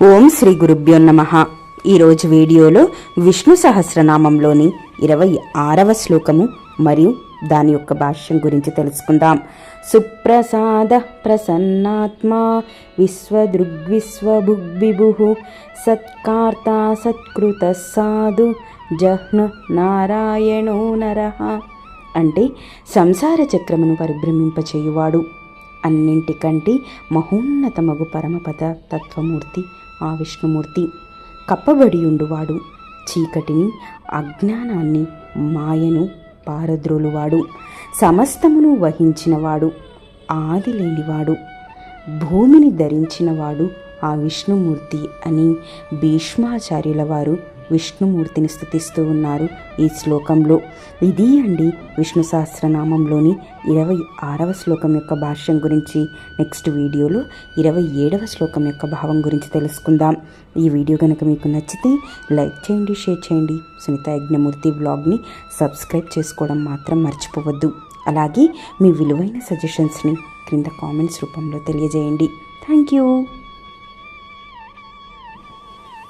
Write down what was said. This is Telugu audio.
ఓం శ్రీ గురుభ్యో నమః. ఈరోజు వీడియోలో విష్ణు సహస్రనామంలోని 26వ శ్లోకము మరియు దాని యొక్క భాష్యం గురించి తెలుసుకుందాం. సుప్రసాద ప్రసన్నాత్మా విశ్వదృగ్విశ్వభుగ్విభు సత్కార్త సత్కృత సాధు జహ్ను నారాయణో నరః అంటే సంసార చక్రమును పరిభ్రమింపచేయువాడు, అన్నింటికంటే మహోన్నతమగు పరమపద తత్వమూర్తి ఆ విష్ణుమూర్తి. కప్పబడి ఉండువాడు, చీకటిని అజ్ఞానాన్ని మాయను పారద్రోలువాడు, సమస్తమును వహించినవాడు, ఆది లేనివాడు, భూమిని ధరించినవాడు ఆ విష్ణుమూర్తి అని భీష్మాచార్యుల వారు విష్ణుమూర్తిని స్తుతిస్తూ ఉన్నారు ఈ శ్లోకంలో. ఇది అండి విష్ణు సహస్రనామంలోని 26వ శ్లోకం యొక్క భాష్యం గురించి. నెక్స్ట్ వీడియోలో 27వ శ్లోకం యొక్క భావం గురించి తెలుసుకుందాం. ఈ వీడియో కనుక మీకు నచ్చితే లైక్ చేయండి, షేర్ చేయండి. సునీత యజ్ఞమూర్తి బ్లాగ్ని సబ్స్క్రైబ్ చేసుకోవడం మాత్రం మర్చిపోవద్దు. అలాగే మీ విలువైన సజెషన్స్ని క్రింద కామెంట్స్ రూపంలో తెలియజేయండి. Thank you.